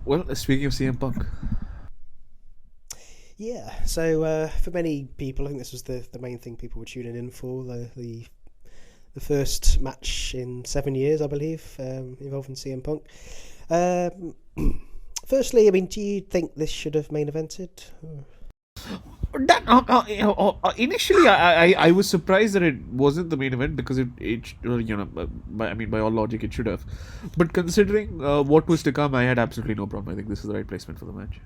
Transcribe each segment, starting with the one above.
Well, speaking of CM Punk, Yeah, so for many people, I think this was the main thing people were tuning in for the first match in 7 years, I believe, involving CM Punk. Um, Firstly, I mean, do you think this should have main evented? that initially I was surprised that it wasn't the main event because by all logic it should have, but considering what was to come, I had absolutely no problem. I think this is the right placement for the match.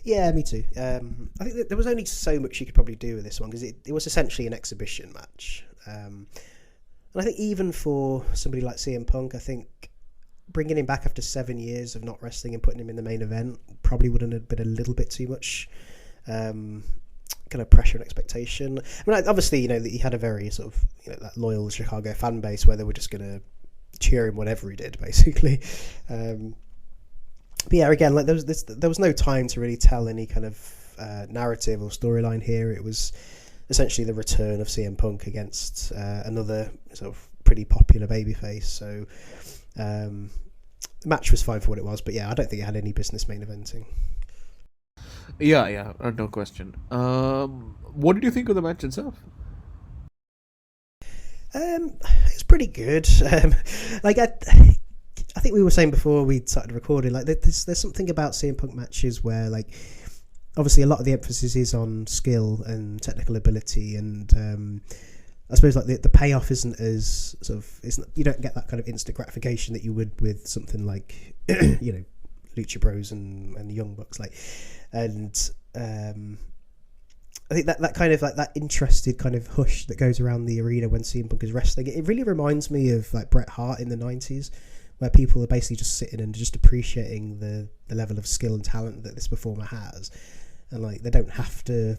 Yeah, me too. I think that there was only so much you could probably do with this one because it was essentially an exhibition match. And I think even for somebody like CM Punk, I think bringing him back after 7 years of not wrestling and putting him in the main event probably wouldn't have been a little bit too much kind of pressure and expectation. I mean, obviously, he had a very sort of that loyal Chicago fan base where they were just going to cheer him whatever he did, basically. But yeah, again, like there was no time to really tell any kind of narrative or storyline here. It was essentially the return of CM Punk against another sort of pretty popular babyface. So the match was fine for what it was, but yeah, I don't think it had any business main eventing. Yeah, no question. What did you think of the match itself? It's pretty good. Like I think we were saying before we started recording, like there's something about CM Punk matches where, like, obviously a lot of the emphasis is on skill and technical ability, and I suppose like the payoff isn't as sort of you don't get that kind of instant gratification that you would with something like Lucha Bros and the Young Bucks, like, and I think that kind of like that interested kind of hush that goes around the arena when CM Punk is wrestling, it really reminds me of like Bret Hart in the 90s, where people are basically just sitting and just appreciating the level of skill and talent that this performer has, and like they don't have to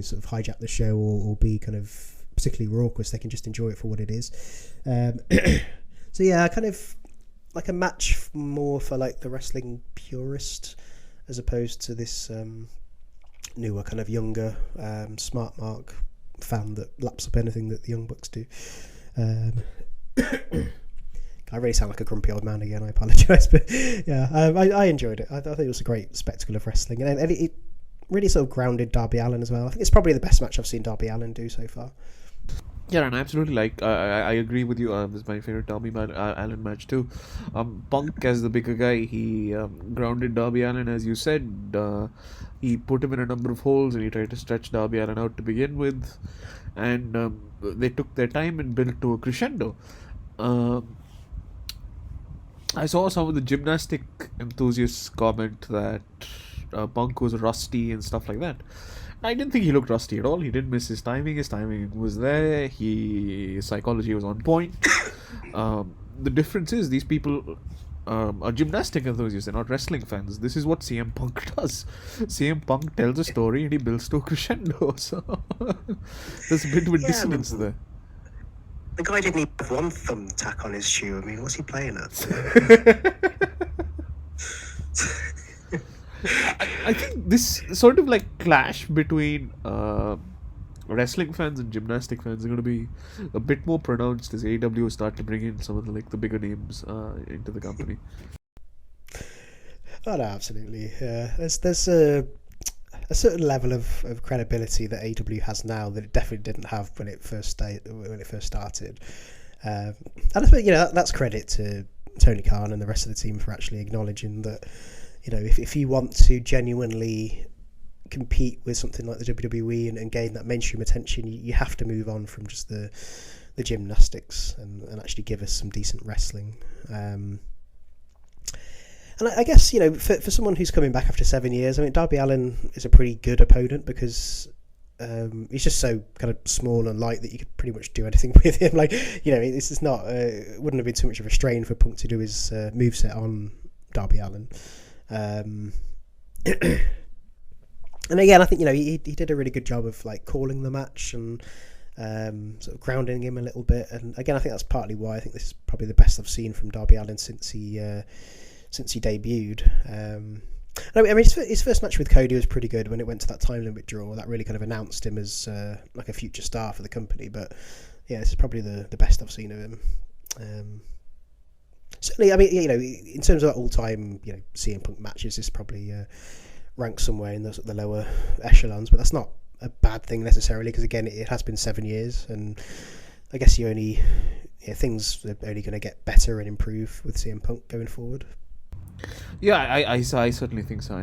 sort of hijack the show or be kind of particularly raucous. They can just enjoy it for what it is. So yeah, kind of like a match more for like the wrestling purist as opposed to this newer kind of younger smart mark fan that laps up anything that the Young Bucks do. I really sound like a grumpy old man again. I apologise, but yeah, I enjoyed it. I think it was a great spectacle of wrestling, and it really sort of grounded Darby Allin as well. I think it's probably the best match I've seen Darby Allin do so far. Yeah, and absolutely, like I agree with you. It's my favorite Allin match too. Punk as the bigger guy, he grounded Darby Allin, as you said. He put him in a number of holes, and he tried to stretch Darby Allin out to begin with, and they took their time and built to a crescendo. I saw some of the gymnastic enthusiasts comment that Punk was rusty and stuff like that. I didn't think he looked rusty at all. He didn't miss his timing. His timing was there. His psychology was on point. The difference is these people are gymnastic enthusiasts. They're not wrestling fans. This is what CM Punk does. CM Punk tells a story and he builds to a crescendo. So there's a bit of a dissonance there. The guy didn't even have one thumbtack on his shoe. I mean, what's he playing at? I think this sort of like clash between wrestling fans and gymnastic fans are going to be a bit more pronounced as AEW start to bring in some of the bigger names into the company. Oh no, absolutely. There's a certain level of credibility that AEW has now that it definitely didn't have when it first started. And I think that's credit to Tony Khan and the rest of the team for actually acknowledging that. If you want to genuinely compete with something like the WWE and gain that mainstream attention, you have to move on from just the gymnastics and actually give us some decent wrestling. And I guess, for someone who's coming back after 7 years, I mean, Darby Allin is a pretty good opponent because he's just so kind of small and light that you could pretty much do anything with him. Like, this is not, it wouldn't have been too much of a strain for Punk to do his moveset on Darby Allin. And again, I think he did a really good job of like calling the match and sort of grounding him a little bit. And again, I think that's partly why I think this is probably the best I've seen from Darby Allin since he debuted. I mean, his first match with Cody was pretty good when it went to that time limit draw. That really kind of announced him as like a future star for the company. But yeah, this is probably the best I've seen of him. certainly, I mean, in terms of all-time, CM Punk matches, this probably ranks somewhere in the lower echelons, but that's not a bad thing necessarily, because again, it has been 7 years, and I guess things are only going to get better and improve with CM Punk going forward. Yeah, I certainly think so.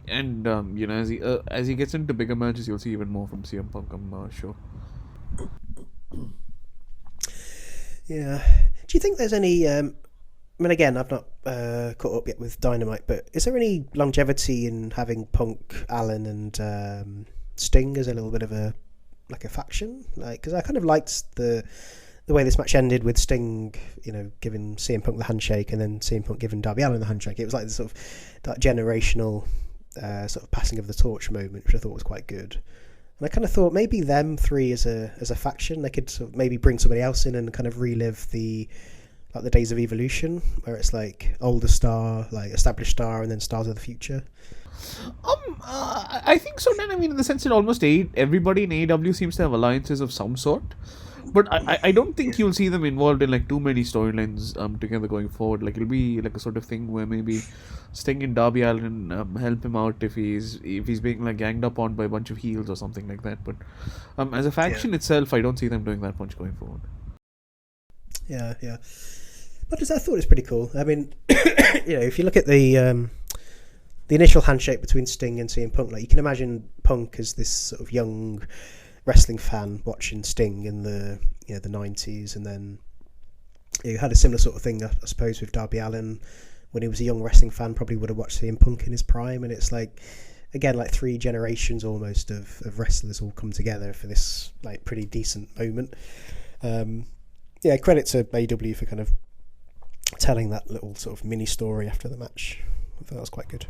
And as he gets into bigger matches, you'll see even more from CM Punk, I'm sure. Yeah. Do you think there's any? I mean, again, I've not caught up yet with Dynamite, but is there any longevity in having Punk, Allin, and Sting as a little bit of a faction? Because I kind of liked the way this match ended with Sting, giving CM Punk the handshake, and then CM Punk giving Darby Allin the handshake. It was like the sort of that generational sort of passing of the torch moment, which I thought was quite good. And I kind of thought maybe them three as a faction, they could sort of maybe bring somebody else in and kind of relive the days of Evolution, where it's like older star, like established star, and then stars of the future. I think so. Then I mean, in the sense that almost everybody in AEW seems to have alliances of some sort. But I don't think you'll see them involved in like too many storylines together going forward. Like it'll be like a sort of thing where maybe Sting and Darby Allin help him out if he's being like ganged up on by a bunch of heels or something like that. But as a faction itself, I don't see them doing that much going forward. Yeah. But I thought it was pretty cool. I mean, if you look at the initial handshake between Sting and CM Punk, like you can imagine Punk as this sort of young wrestling fan watching Sting in the the 90s, and then you had a similar sort of thing, I suppose, with Darby Allin when he was a young wrestling fan. Probably would have watched CM Punk in his prime, and it's like, again, like 3 generations almost of wrestlers all come together for this like pretty decent moment. Credit to AEW for kind of telling that little sort of mini story after the match. I thought that was quite good.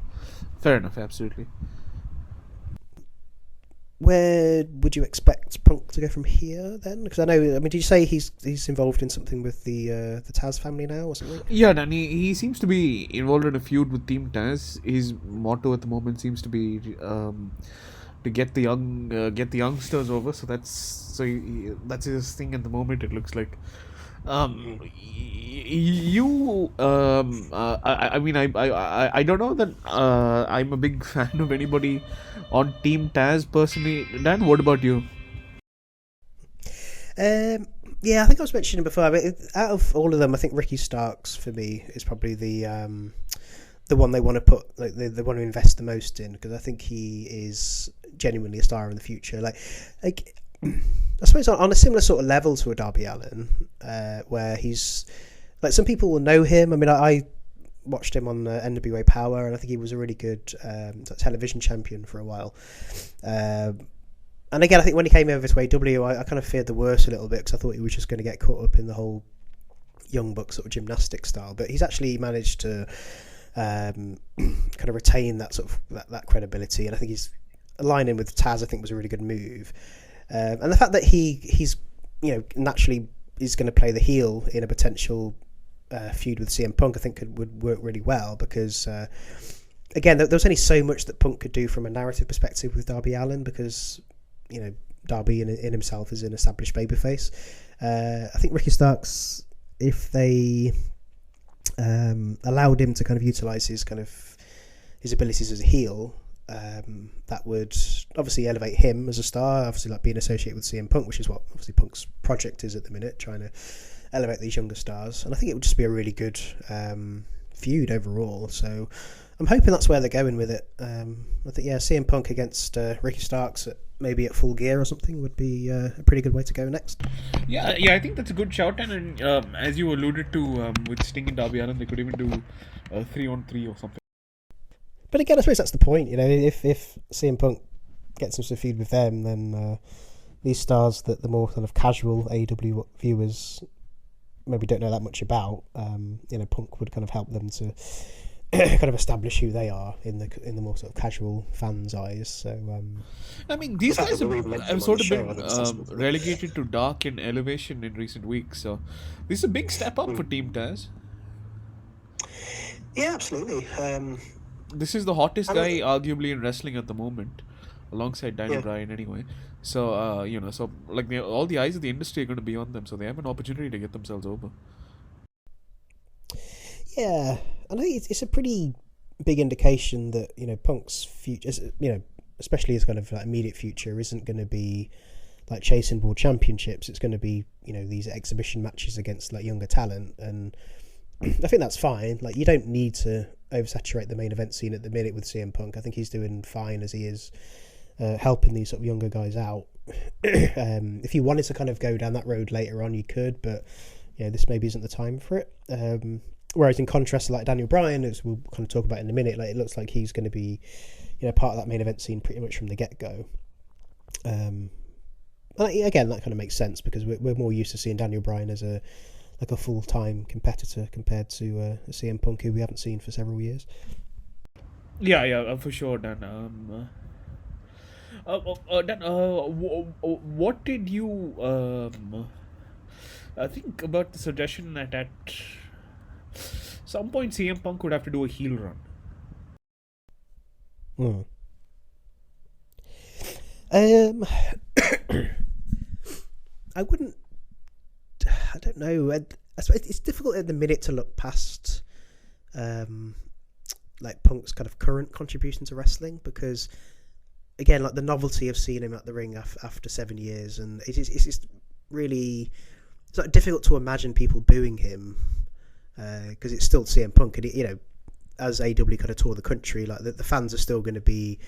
Fair enough, absolutely. Where would you expect Punk to go from here then? Because did you say he's involved in something with the Taz family now or something? Yeah, and he seems to be involved in a feud with Team Taz. His motto at the moment seems to be to get the youngsters over. So that's his thing at the moment. It looks like. I don't know that I'm a big fan of anybody on Team Taz personally. Dan, what about you? I think I was mentioning before. I mean, out of all of them, I think Ricky Starks for me is probably the one they want to put, like they want to invest the most in, because I think he is genuinely a star in the future. Like I suppose on a similar sort of level to a Darby Allin, where he's like, some people will know him. I mean, I watched him on NWA Power, and I think he was a really good television champion for a while. And again, I think when he came over to AEW, I kind of feared the worst a little bit, because I thought he was just going to get caught up in the whole Young Buck sort of gymnastic style. But he's actually managed to kind of retain that sort of that credibility, and I think he's aligning with Taz. I think was a really good move. And the fact that he's naturally is going to play the heel in a potential feud with CM Punk, I think would work really well, because again, there was only so much that Punk could do from a narrative perspective with Darby Allin, because Darby in himself is an established babyface. I think Ricky Starks, if they allowed him to kind of utilize his abilities as a heel, that would obviously elevate him as a star, obviously like being associated with CM Punk, which is what obviously Punk's project is at the minute, trying to elevate these younger stars. And I think it would just be a really good feud overall. So I'm hoping that's where they're going with it. I think CM Punk against Ricky Starks maybe at Full Gear or something would be a pretty good way to go next. Yeah, I think that's a good shout. And as you alluded to, with Sting and Darby Allin, they could even do 3-on-3 or something. But again, I suppose that's the point. If CM Punk gets into a feud with them, then these stars that the more kind of casual AEW viewers maybe don't know that much about, Punk would kind of help them to kind of establish who they are in the more sort of casual fans' eyes. So I mean, these guys have sort of been relegated to dark and elevation in recent weeks. So this is a big step up for Team Taz. Yeah, absolutely. This is the hottest guy, arguably, in wrestling at the moment. alongside Daniel Yeah. Bryan anyway. So so like all the eyes of the industry are going to be on them, so they have an opportunity to get themselves over. Yeah, and I think it's a pretty big indication that Punk's future, especially his kind of like immediate future, isn't going to be like chasing world championships. It's going to be these exhibition matches against like younger talent, and I think that's fine. Like, you don't need to oversaturate the main event scene at the minute with CM Punk. I think he's doing fine as he is, helping these sort of younger guys out. If you wanted to kind of go down that road later on, you could, but this maybe isn't the time for it. Whereas in contrast to like Daniel Bryan, as we'll kind of talk about in a minute, like it looks like he's going to be part of that main event scene pretty much from the get-go. Again, that kind of makes sense because we're more used to seeing Daniel Bryan as a full-time competitor compared to a CM Punk who we haven't seen for several years. Yeah, for sure, Dan. Dan, what did you think about the suggestion that at some point CM Punk would have to do a heel run? I wouldn't. I don't know. I suppose it's difficult at the minute to look past, like Punk's kind of current contribution to wrestling because, again, like the novelty of seeing him at the ring after 7 years, and it's just really sort of difficult to imagine people booing him because it's still CM Punk, and as AEW kind of tour the country, like the fans are still going to be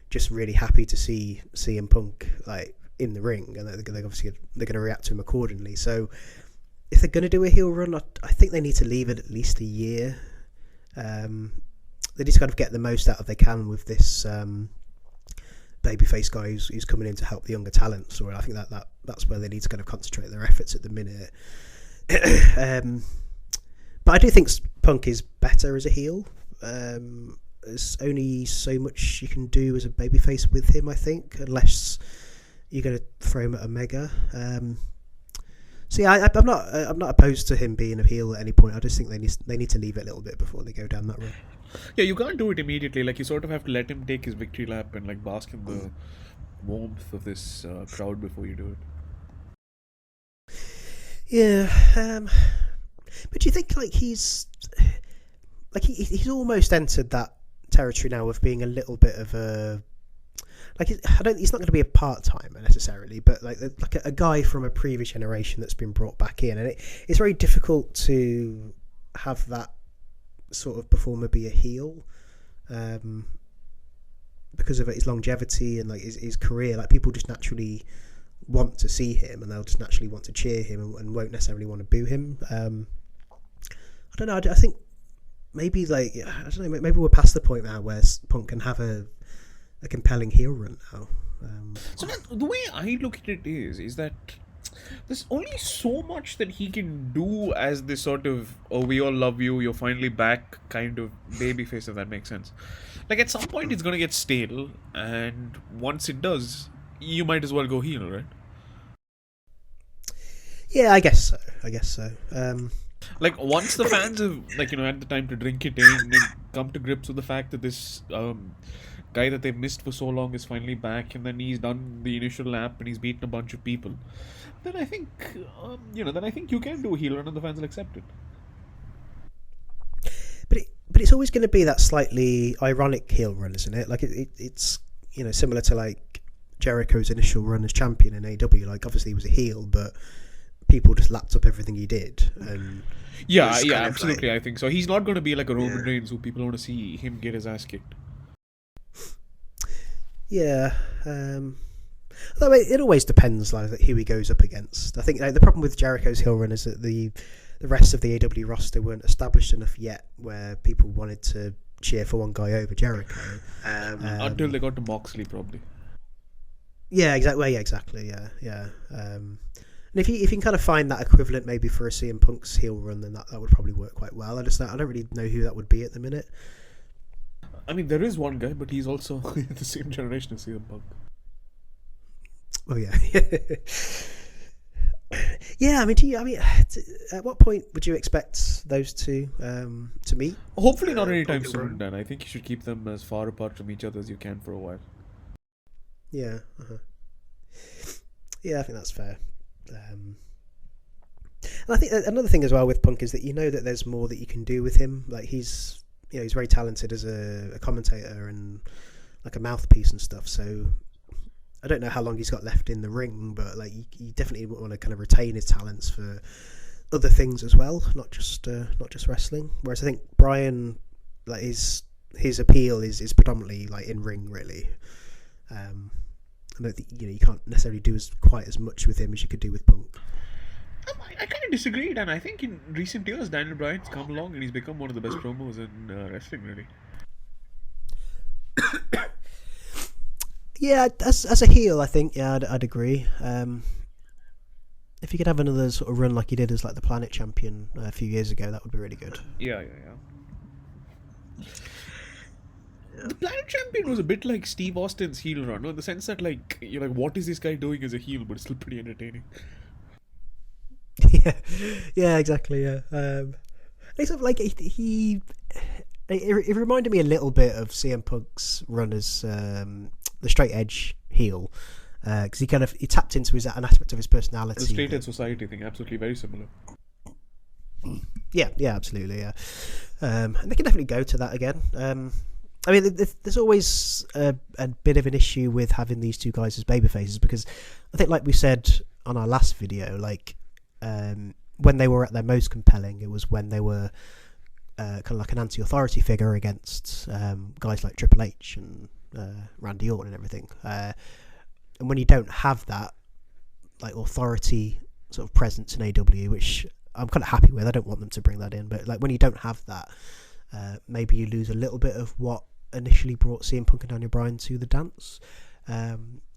just really happy to see CM Punk like in the ring, and they're obviously going to react to him accordingly. So if they're going to do a heel run, I think they need to leave it at least a year. They just kind of get the most out of they can with this babyface guy who's coming in to help the younger talent. So I think that's where they need to kind of concentrate their efforts at the minute. But I do think Punk is better as a heel. There's only so much you can do as a babyface with him, I think, unless you're going to throw him at Omega. So yeah, I'm not opposed to him being a heel at any point. I just think they need to leave it a little bit before they go down that road. Yeah, you can't do it immediately. Like, you sort of have to let him take his victory lap and like bask in the warmth of this crowd before you do it. Yeah, but do you think like he's he's almost entered that territory now of being a little bit of a he's not going to be a part-timer necessarily, but like a guy from a previous generation that's been brought back in, and it's very difficult to have that sort of performer be a heel because of his longevity and like his career. Like, people just naturally want to see him, and they'll just naturally want to cheer him and won't necessarily want to boo him. I don't know. I think maybe maybe we're past the point now where Punk can have a compelling heel run now. So the way I look at it is that there's only so much that he can do as this sort of we all love you, you're finally back kind of babyface, if that makes sense. Like, at some point it's gonna get stale, and once it does, you might as well go heel, right? Yeah, I guess so. Like, once the fans have had the time to drink it in and come to grips with the fact that this guy that they've missed for so long is finally back, and then he's done the initial lap and he's beaten a bunch of people, then I think you can do a heel run and the fans will accept it. But it's always going to be that slightly ironic heel run, isn't it? Like it's similar to like Jericho's initial run as champion in AEW. Like, obviously he was a heel, but people just lapped up everything he did. And yeah, absolutely. I think so. He's not going to be like a Roman Reigns who people want to see him get his ass kicked. Yeah, although it always depends like who he goes up against. I think the problem with Jericho's heel run is that the rest of the AEW roster weren't established enough yet where people wanted to cheer for one guy over Jericho. Until they got to Moxley, probably. Yeah, exactly. Well, yeah, exactly. Yeah. And if you can kind of find that equivalent maybe for a CM Punk's heel run, then that would probably work quite well. I don't really know who that would be at the minute. I mean, there is one guy, but he's also the same generation as CM Punk. Oh yeah. Yeah, I mean, at what point would you expect those two to meet? Hopefully not anytime soon, Dan. I think you should keep them as far apart from each other as you can for a while. Yeah. Yeah, I think that's fair. And I think another thing as well with Punk is that you know that there's more that you can do with him. Like he's very talented as a commentator and like a mouthpiece and stuff. So I don't know how long he's got left in the ring, but like you definitely want to kind of retain his talents for other things as well, not just wrestling. Whereas I think Brian, like his appeal is predominantly like in ring really. I don't think you can't necessarily do quite as much with him as you could do with Punk. I kind of disagreed, and I think in recent years Daniel Bryan's come along and he's become one of the best promos in wrestling, really. Yeah, as a heel, I think I'd agree. If you could have another sort of run like he did as like the Planet Champion a few years ago, that would be really good. Yeah. The Planet Champion was a bit like Steve Austin's heel run, no? In the sense that like you're like, what is this guy doing as a heel, but it's still pretty entertaining. Yeah, exactly. Yeah, it's sort of like he it reminded me a little bit of CM Punk's run as the straight edge heel, because he tapped into an aspect of his personality. The straight edge society thing, absolutely very similar. Yeah, absolutely. Yeah, and they can definitely go to that again. I mean, there's always a bit of an issue with having these two guys as babyfaces, because I think, like we said on our last video, like when they were at their most compelling, it was when they were kind of like an anti-authority figure against guys like Triple H and Randy Orton and everything. And when you don't have that like authority sort of presence in AEW, which I'm kind of happy with, I don't want them to bring that in, but like when you don't have that, maybe you lose a little bit of what initially brought CM Punk and Daniel Bryan to the dance.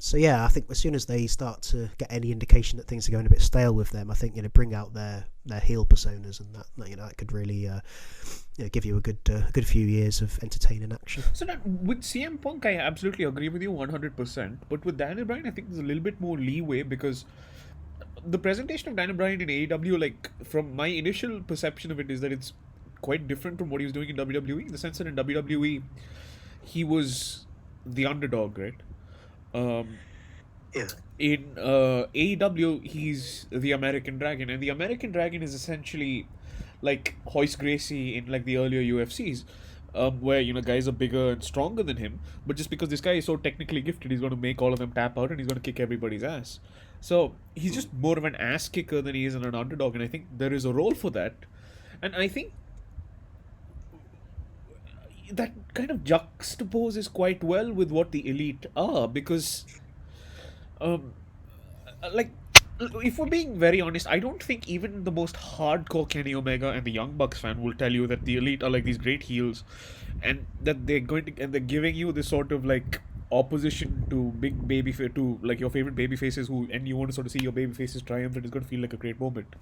So yeah, I think as soon as they start to get any indication that things are going a bit stale with them, I think bring out their heel personas, and that that could really give you a good few years of entertaining action. So that with CM Punk, I absolutely agree with you 100%. But with Daniel Bryan, I think there's a little bit more leeway, because the presentation of Daniel Bryan in AEW, like from my initial perception of it, is that it's quite different from what he was doing in WWE. In the sense that in WWE, he was the underdog, right? In AEW, he's the American Dragon, and the American Dragon is essentially like Hoist Gracie in like the earlier UFCs, where guys are bigger and stronger than him, but just because this guy is so technically gifted, he's going to make all of them tap out and he's going to kick everybody's ass. So he's just more of an ass kicker than he is an underdog, and I think there is a role for that, and I think that kind of juxtaposes quite well with what the Elite are, because like, if we're being very honest, I don't think even the most hardcore Kenny Omega and the Young Bucks fan will tell you that the Elite are like these great heels, and that they're they're giving you this sort of like opposition to big to like your favorite baby faces, and you want to sort of see your baby faces triumph, and it's going to feel like a great moment.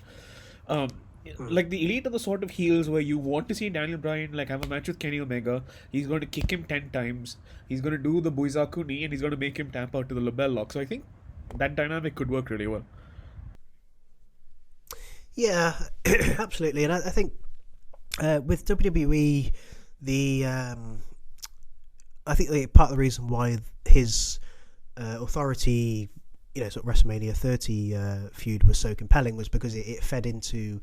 Like the Elite are the sort of heels where you want to see Daniel Bryan like have a match with Kenny Omega. He's going to kick him 10 times. He's going to do the Buizaku knee, and he's going to make him tap out to the label lock. So I think that dynamic could work really well. Yeah, absolutely. And I think with WWE, I think part of the reason why his authority, sort of WrestleMania 30 feud was so compelling was because it fed into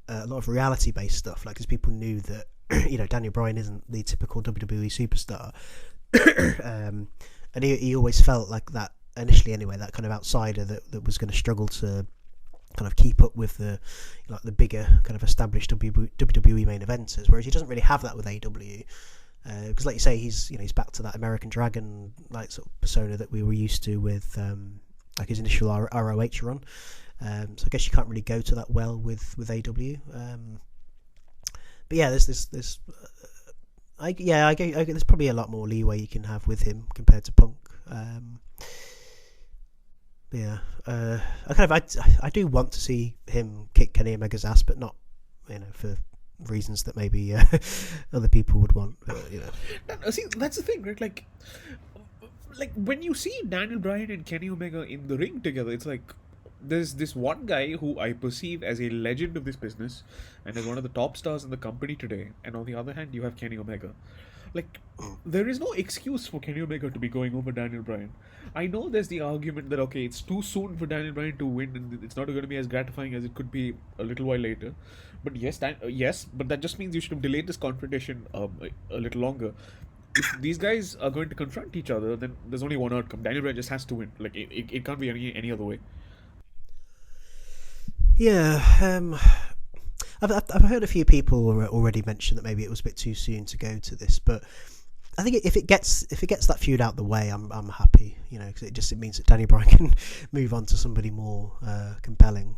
a lot of reality-based stuff. Like, because people knew that Daniel Bryan isn't the typical WWE superstar, and he always felt like that initially, anyway, that kind of outsider that was going to struggle to kind of keep up with the bigger kind of established WWE main eventers, whereas he doesn't really have that with AEW. Because, like you say, he's back to that American Dragon like sort of persona that we were used to with like his initial ROH run. So I guess you can't really go to that well with AEW. But yeah, there's there's probably a lot more leeway you can have with him compared to Punk. I do want to see him kick Kenny Omega's ass, but not for reasons that maybe other people would want. See, that's the thing, right? Like when you see Daniel Bryan and Kenny Omega in the ring together, it's like there's this one guy who I perceive as a legend of this business and as one of the top stars in the company today, and on the other hand, you have Kenny Omega. Like, there is no excuse for Kenny Omega to be going over Daniel Bryan. I know there's the argument that, okay, it's too soon for Daniel Bryan to win, and it's not going to be as gratifying as it could be a little while later. But yes, but that just means you should have delayed this confrontation a little longer. If these guys are going to confront each other, then there's only one outcome. Daniel Bryan just has to win. Like, it can't be any other way. Yeah, I've heard a few people already mention that maybe it was a bit too soon to go to this, but I think if it gets that feud out the way, I'm happy, because it means that Daniel Bryan can move on to somebody more compelling.